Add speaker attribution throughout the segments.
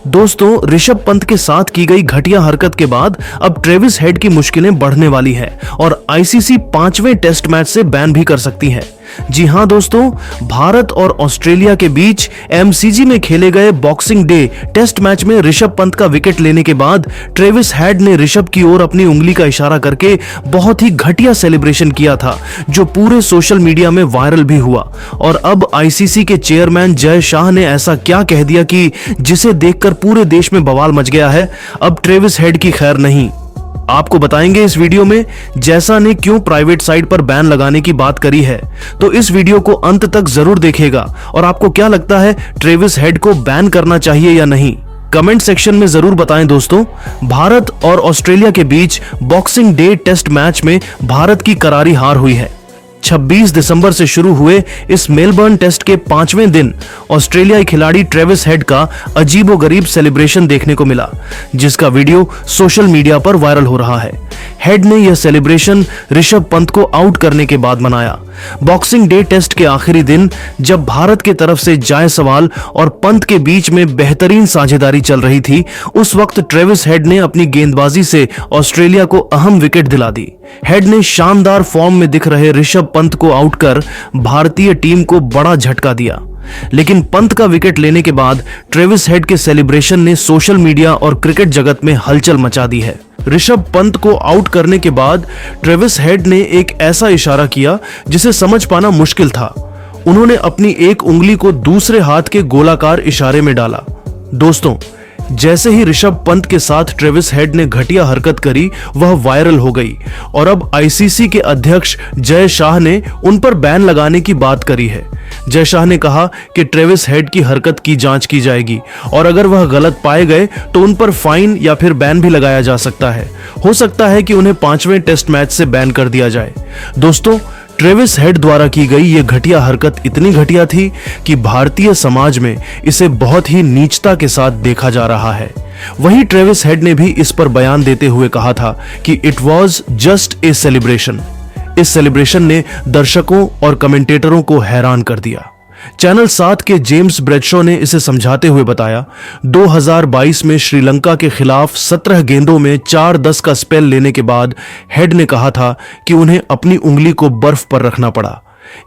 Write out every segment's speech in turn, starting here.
Speaker 1: दोस्तों, ऋषभ पंत के साथ की गई घटिया हरकत के बाद अब ट्रेविस हेड की मुश्किलें बढ़ने वाली है और आईसीसी 5वें टेस्ट मैच से बैन भी कर सकती है। जी हां दोस्तों, भारत और ऑस्ट्रेलिया के बीच एमसीजी में खेले गए बॉक्सिंग डे टेस्ट मैच में ऋषभ पंत का विकेट लेने के बाद ट्रेविस हेड ने ऋषभ की ओर अपनी उंगली का इशारा करके बहुत ही घटिया सेलिब्रेशन किया था, जो पूरे सोशल मीडिया में वायरल भी हुआ। और अब आईसीसी के चेयरमैन जय शाह ने ऐसा क्या कह दिया कि जिसे देखकर पूरे देश में बवाल मच गया है। अब ट्रेविस हेड की खैर नहीं। आपको बताएंगे इस वीडियो में जैसा ने क्यों प्राइवेट साइट पर बैन लगाने की बात करी है, तो इस वीडियो को अंत तक जरूर देखिएगा। और आपको क्या लगता है, ट्रेविस हेड को बैन करना चाहिए या नहीं, कमेंट सेक्शन में जरूर बताएं। दोस्तों, भारत और ऑस्ट्रेलिया के बीच बॉक्सिंग डे टेस्ट मैच में भारत की करारी हार हुई है। 26 दिसंबर से शुरू हुए इस मेलबर्न टेस्ट के 5वें दिन ऑस्ट्रेलियाई खिलाड़ी ट्रेविस हेड का अजीबोगरीब सेलिब्रेशन देखने को मिला, जिसका वीडियो सोशल मीडिया पर वायरल हो रहा है। हेड ने यह सेलिब्रेशन ऋषभ पंत को आउट करने के बाद मनाया। बॉक्सिंग डे टेस्ट के आखिरी दिन जब भारत के तरफ से जायसवाल और पंत के बीच में बेहतरीन साझेदारी चल रही थी, उस वक्त ट्रेविस हेड ने अपनी गेंदबाजी से ऑस्ट्रेलिया को अहम विकेट दिला दी। हेड ने शानदार फॉर्म में दिख रहे ऋषभ पंत को आउट कर भारतीय टीम को बड़ा झटका दिया। लेकिन पंत का विकेट लेने के बाद ट्रेविस हेड के सेलिब्रेशन ने सोशल मीडिया और क्रिकेट जगत में हलचल मचा दी है। ऋषभ पंत को आउट करने के बाद ट्रेविस हेड ने एक ऐसा इशारा किया जिसे समझ पाना मुश्किल था। उन्होंने अपनी एक उंगली को दूसरे हाथ के गोलाकार इशारे में डाला। दोस्तों, जैसे ही ऋषभ पंत के साथ ट्रेविस हेड ने घटिया हरकत करी, वह वायरल हो गई और अब आईसीसी के अध्यक्ष जय शाह ने उन पर बैन लगाने की बात करी है। जय शाह ने कहा कि ट्रेविस हेड की हरकत की जांच की जाएगी और अगर वह गलत पाए गए तो उन पर फाइन या फिर बैन भी लगाया जा सकता है। हो सकता है कि उन्हें 5वें टेस्ट मैच से बैन कर दिया जाए। दोस्तों, ट्रेविस हेड द्वारा की गई यह घटिया हरकत इतनी घटिया थी कि भारतीय समाज में इसे बहुत ही नीचता के साथ देखा जा रहा है। वहीं ट्रेविस हेड ने भी इस पर बयान देते हुए कहा था कि it was just a celebration. इस सेलिब्रेशन ने दर्शकों और कमेंटेटरों को हैरान कर दिया। चैनल 7 के जेम्स ब्रेडशॉ ने इसे समझाते हुए बताया, 2022 में श्रीलंका के खिलाफ 17 गेंदों में 4-10 का स्पेल लेने के बाद हेड ने कहा था कि उन्हें अपनी उंगली को बर्फ पर रखना पड़ा।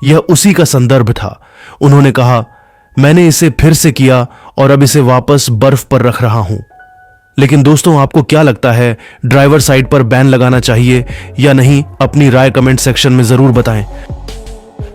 Speaker 1: यह उसी का संदर्भ था। उन्होंने कहा, मैंने इसे फिर से किया और अब इसे वापस बर्फ पर रख रहा हूं। लेकिन दोस्तों, आपको क्या लगता है, ड्राइवर साइड पर बैन लगाना चाहिए या नहीं? अपनी राय कमेंट सेक्शन में जरूर बताएं।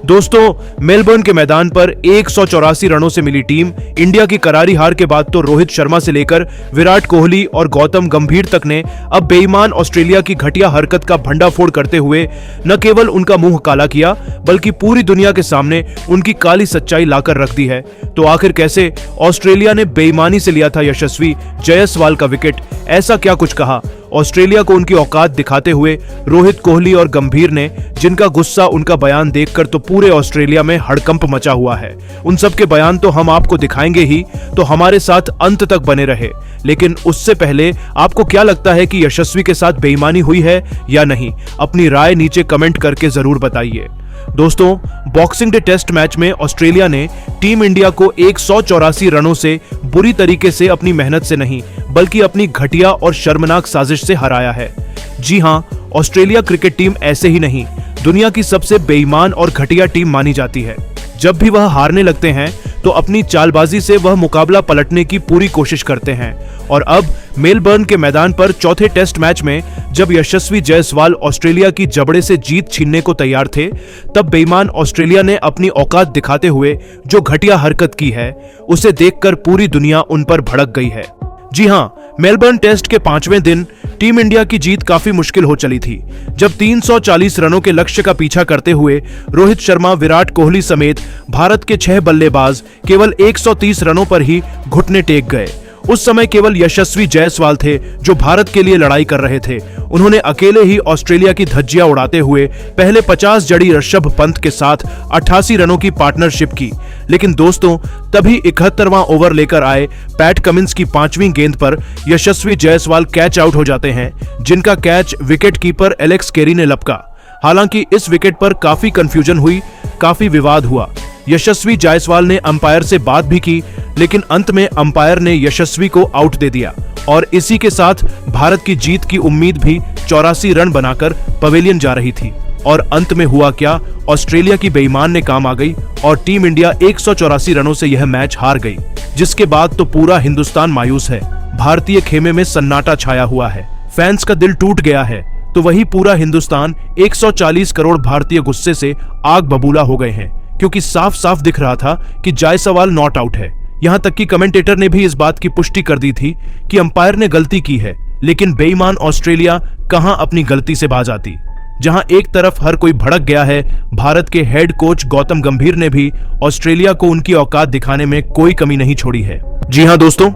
Speaker 2: दोस्तों, मेलबर्न के मैदान पर 184 रनों से मिली टीम इंडिया की करारी हार के बाद तो रोहित शर्मा से लेकर विराट कोहली और गौतम गंभीर तक ने अब बेईमान ऑस्ट्रेलिया की घटिया हरकत का भंडाफोड़ करते हुए न केवल उनका मुंह काला किया, बल्कि पूरी दुनिया के सामने उनकी काली सच्चाई लाकर रख दी है। तो आखिर कैसे ऑस्ट्रेलिया ने बेईमानी से लिया था यशस्वी जायसवाल का विकेट? ऐसा क्या कुछ कहा? ऑस्ट्रेलिया को उनकी औकात दिखाते हुए रोहित, कोहली और गंभीर ने, जिनका गुस्सा उनका बयान देखकर तो पूरे ऑस्ट्रेलिया में हड़कंप मचा हुआ है। उन सब के बयान तो हम आपको दिखाएंगे ही, तो हमारे साथ अंत तक बने रहे। लेकिन उससे पहले आपको क्या लगता है कि यशस्वी के साथ बेईमानी हुई है या नहीं? अपनी राय नीचे कमेंट करके जरूर बताइए। दोस्तों, बॉक्सिंग डे टेस्ट मैच में ऑस्ट्रेलिया ने टीम इंडिया को 184 रनों से बुरी तरीके से अपनी मेहनत से नहीं, बल्कि अपनी घटिया और शर्मनाक साजिश से हराया है। जी हां, ऑस्ट्रेलिया क्रिकेट टीम ऐसे ही नहीं, दुनिया की सबसे बेईमान और घटिया टीम मानी जाती है। जब भी वह हारने लगते हैं तो अपनी चालबाजी से वह मुकाबला पलटने की पूरी कोशिश करते हैं। और अब मेलबर्न के मैदान पर चौथे टेस्ट मैच में जब यशस्वी जायसवाल ऑस्ट्रेलिया की जबड़े से जीत छीनने को तैयार थे, तब बेईमान ऑस्ट्रेलिया ने अपनी औकात दिखाते हुए जो घटिया हरकत की है, उसे देखकर पूरी दुनिया उन पर भड़क गई है। जी हां, मेलबर्न टेस्ट के 5वें दिन टीम इंडिया की जीत काफी मुश्किल हो चली थी, जब 340 रनों के लक्ष्य का पीछा करते हुए रोहित शर्मा, विराट कोहली समेत भारत के 6 बल्लेबाज केवल 130 रनों पर ही घुटने टेक गए। उस समय केवल यशस्वी जायसवाल थे जो भारत के लिए लड़ाई कर रहे थे। उन्होंने अकेले ही ऑस्ट्रेलिया की धज्जियां उड़ाते हुए पहले 50 जड़ी ऋषभ पंत के साथ 88 रनों की पार्टनरशिप की। लेकिन दोस्तों, तभी 71वां ओवर लेकर आए पैट कमिंस की 5वीं गेंद पर यशस्वी जायसवाल कैच आउट हो जाते हैं, जिनका catch wicket keeper Alex Carey ने लपका। हालांकि इस विकेट पर काफी कंफ्यूजन हुई, काफी विवाद हुआ। यशस्वी जायसवाल ने अंपायर से बात भी की, लेकिन अंत में अंपायर ने यशस्वी को आउट दे दिया और इसी के साथ भारत की जीत की उम्मीद भी 84 रन बनाकर पवेलियन जा रही थी। और अंत में हुआ क्या, ऑस्ट्रेलिया की बेईमान ने काम आ गई और टीम इंडिया 184 रनों से यह मैच हार गई, जिसके बाद तो पूरा हिंदुस्तान मायूस है। भारतीय खेमे में सन्नाटा छाया हुआ है, फैंस का दिल टूट गया है, तो वही पूरा हिंदुस्तान 140 करोड़ भारतीय गुस्से से आग बबूला हो गए हैं, क्योंकि साफ साफ दिख रहा था कि जायसवाल नॉट आउट है। यहां तक कि कमेंटेटर ने भी इस बात की पुष्टि कर दी थी कि अंपायर ने गलती की है, लेकिन बेईमान ऑस्ट्रेलिया कहां अपनी गलती से बाज आती। जहां एक तरफ हर कोई भड़क गया है, भारत के हेड कोच गौतम गंभीर ने भी ऑस्ट्रेलिया को उनकी औकात दिखाने में कोई कमी नहीं छोड़ी है। जी हां दोस्तों,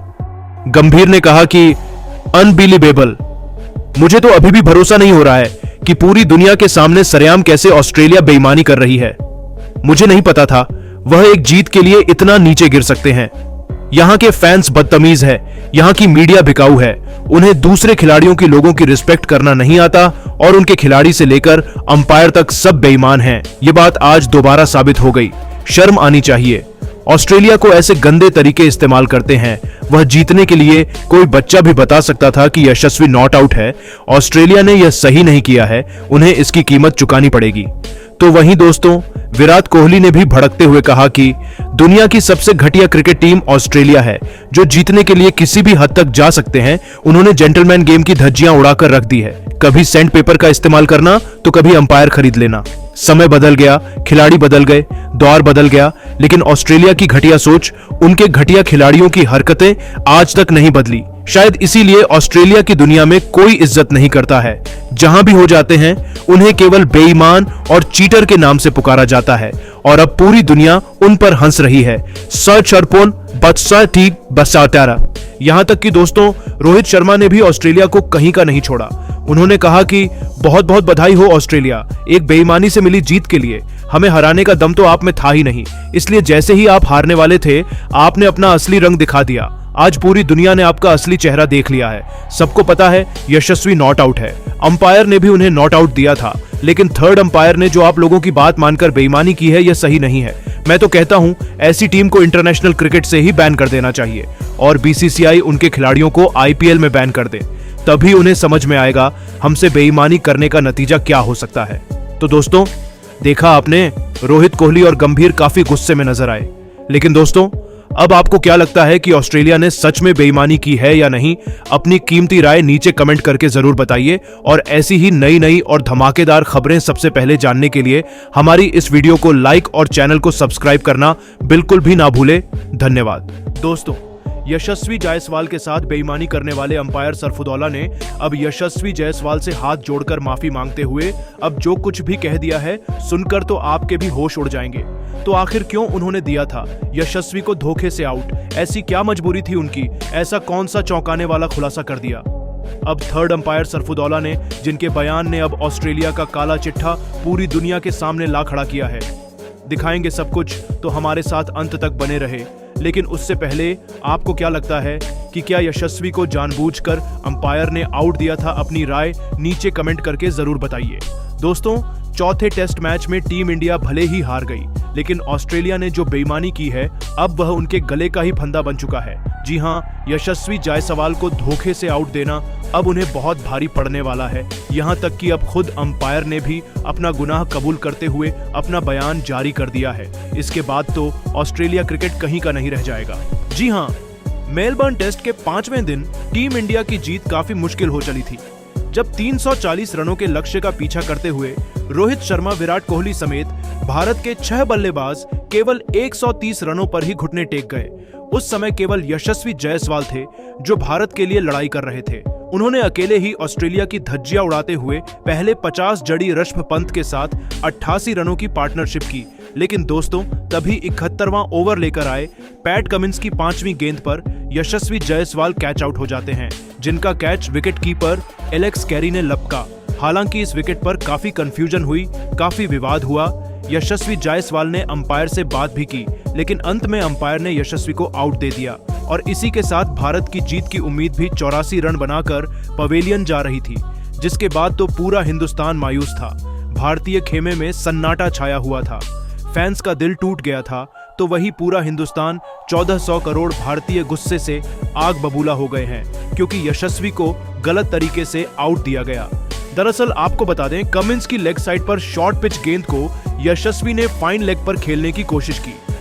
Speaker 2: गंभीर ने कहा कि अनबिलीवेबल, मुझे तो अभी भी भरोसा नहीं हो रहा है कि पूरी दुनिया के सामने सरेआम कैसे ऑस्ट्रेलिया बेईमानी कर रही है। मुझे नहीं पता था वह एक जीत के लिए इतना नीचे गिर सकते हैं। यहां के फैंस बदतमीज है, यहां की मीडिया बिकाऊ है, उन्हें दूसरे खिलाड़ियों की लोगों की रिस्पेक्ट करना नहीं आता और उनके खिलाड़ी से लेकर अंपायर तक सब बेईमान हैं। ये बात आज दोबारा साबित हो गई। शर्म आनी चाहिए। ऑस्ट्रेलिया को ऐसे गंदे तरीके इस्तेमाल करते हैं। वह जीतने के लिए कोई बच्चा भी बता सकता था कि यशस्वी नॉट आउट है। ऑस्ट्रेलिया ने यह सही नहीं किया है, उन्हें इसकी कीमत चुकानी पड़ेगी। तो वहीं दोस्तों, विराट कोहली ने भी भड़कते हुए कहा कि दुनिया की सबसे घटिया क्रिकेट टीम ऑस्ट्रेलिया है, जो जीतने के लिए किसी भी हद तक जा सकते हैं। उन्होंने जेंटलमैन गेम की धज्जियां उड़ाकर रख दी है। कभी सैंड पेपर का इस्तेमाल करना तो कभी अंपायर खरीद लेना। समय बदल गया, खिलाड़ी बदल गए, दौर बदल गया, लेकिन ऑस्ट्रेलिया की घटिया सोच, उनके घटिया खिलाड़ियों की हरकतें आज तक नहीं बदली। शायद इसीलिए ऑस्ट्रेलिया की दुनिया में कोई इज्जत नहीं करता है। जहां भी हो जाते हैं, उन्हें केवल बेईमान और चीटर के नाम से पुकारा जाता है और अब पूरी दुनिया उन पर हंस रही है। यहां तक कि दोस्तों, रोहित शर्मा ने भी ऑस्ट्रेलिया को कहीं का नहीं छोड़ा। उन्होंने कहा कि बहुत बहुत बधाई हो ऑस्ट्रेलिया, एक बेईमानी से मिली जीत के लिए। हमें हराने का दम तो आप में था ही नहीं, इसलिए जैसे ही आप हारने वाले थे, आपने अपना असली रंग दिखा दिया। आज पूरी दुनिया ने आपका असली चेहरा देख लिया है। सबको पता है यशस्वी नॉट आउट है। अंपायर ने भी उन्हें नॉट आउट दिया था, लेकिन थर्ड अंपायर ने जो आप लोगों की बात मानकर बेईमानी की है, यह सही नहीं है। मैं तो कहता हूं, ऐसी टीम को इंटरनेशनल क्रिकेट से ही बैन कर देना चाहिए और बीसीसीआई उनके खिलाड़ियों को आईपीएल में बैन कर दे। तभी उन्हें समझ में आएगा हमसे बेईमानी करने का नतीजा क्या हो सकता है। तो दोस्तों, देखा आपने, रोहित कोहली और गंभीर काफी गुस्से में नजर आए। लेकिन दोस्तों, अब आपको क्या लगता है कि ऑस्ट्रेलिया ने सच में बेईमानी की है या नहीं? अपनी कीमती राय नीचे कमेंट करके जरूर बताइए और ऐसी ही नई और धमाकेदार खबरें सबसे पहले जानने के लिए हमारी इस वीडियो को लाइक और चैनल को सब्सक्राइब करना बिल्कुल भी ना भूले। धन्यवाद। दोस्तों, यशस्वी जायसवाल के साथ बेईमानी करने वाले अंपायर सरफुदौला ने अब यशस्वी जायसवाल से हाथ जोड़कर माफी मांगते हुए अब जो कुछ भी कह दिया है, सुनकर तो आपके भी होश उड़ जाएंगे। तो आखिर क्यों उन्होंने दिया था यशस्वी को धोखे से आउट? ऐसी क्या मजबूरी थी उनकी? ऐसा कौन सा चौंकाने वाला खुलासा कर दिया? अब थर्ड अंपायर सरफुदौला ने, जिनके बयान ने अब ऑस्ट्रेलिया का काला चिट्ठा पूरी दुनिया के सामने ला खड़ा किया है। दिखाएंगे सब कुछ, तो हमारे साथ अंत तक बने रहे। लेकिन उससे पहले आपको क्या लगता है कि क्या यशस्वी को जानबूझकर अंपायर ने आउट दिया था? अपनी राय नीचे कमेंट करके जरूर बताइए। दोस्तों, चौथे टेस्ट मैच में टीम इंडिया भले ही हार गई, लेकिन ऑस्ट्रेलिया ने जो बेईमानी की है, अब वह उनके गले का ही फंदा बन चुका है। जी हां, यशस्वी जायसवाल को धोखे से आउट देना अब उन्हें बहुत भारी पड़ने वाला है। यहां तक कि अब खुद अंपायर ने भी अपना गुनाह कबूल करते हुए अपना बयान जारी कर दिया है। इसके बाद तो ऑस्ट्रेलिया क्रिकेट कहीं का नहीं रह जाएगा। जी हां, मेलबर्न टेस्ट के 5वें दिन टीम इंडिया की जीत काफी मुश्किल हो चली थी, जब 340 रनों के लक्ष्य का पीछा करते हुए रोहित शर्मा, विराट कोहली समेत भारत के 6 बल्लेबाज केवल 130 रनों पर ही घुटने टेक गए। उस समय केवल यशस्वी जायसवाल थे जो भारत के लिए लड़ाई कर रहे थे। उन्होंने अकेले ही ऑस्ट्रेलिया की धज्जियां उड़ाते हुए पहले 50 जड़ी ऋषभ पंत के साथ 88 रनों की पार्टनरशिप की। लेकिन दोस्तों, तभी 71वां ओवर लेकर आए पैट कमिंस की 5वीं गेंद पर यशस्वी जायसवाल कैच आउट हो जाते हैं, जिनका catch wicket keeper Alex Carey ने लपका। हालांकि इस विकेट पर काफी कंफ्यूजन हुई, काफी विवाद हुआ। यशस्वी जायसवाल ने अंपायर से बात भी की, लेकिन अंत में अंपायर ने यशस्वी को आउट दे दिया और इसी के साथ भारत की जीत की उम्मीद भी 84 रन बनाकर पवेलियन जा रही थी, जिसके बाद तो पूरा हिंदुस्तान मायूस था। भारतीय खेमे में सन्नाटा छाया हुआ था। फैंस का दिल टूट गया था तो वही पूरा हिंदुस्तान 1400 करोड़ भारतीय गुस्से से आग बबूला हो गए हैं, क्योंकि यशस्वी को गलत तरीके से आउट दिया गया। दरअसल आपको बता दें, कमिंस की लेग साइड पर शॉर्ट पिच गेंद को यशस्वी ने फाइन लेग पर खेलने की कोशिश की,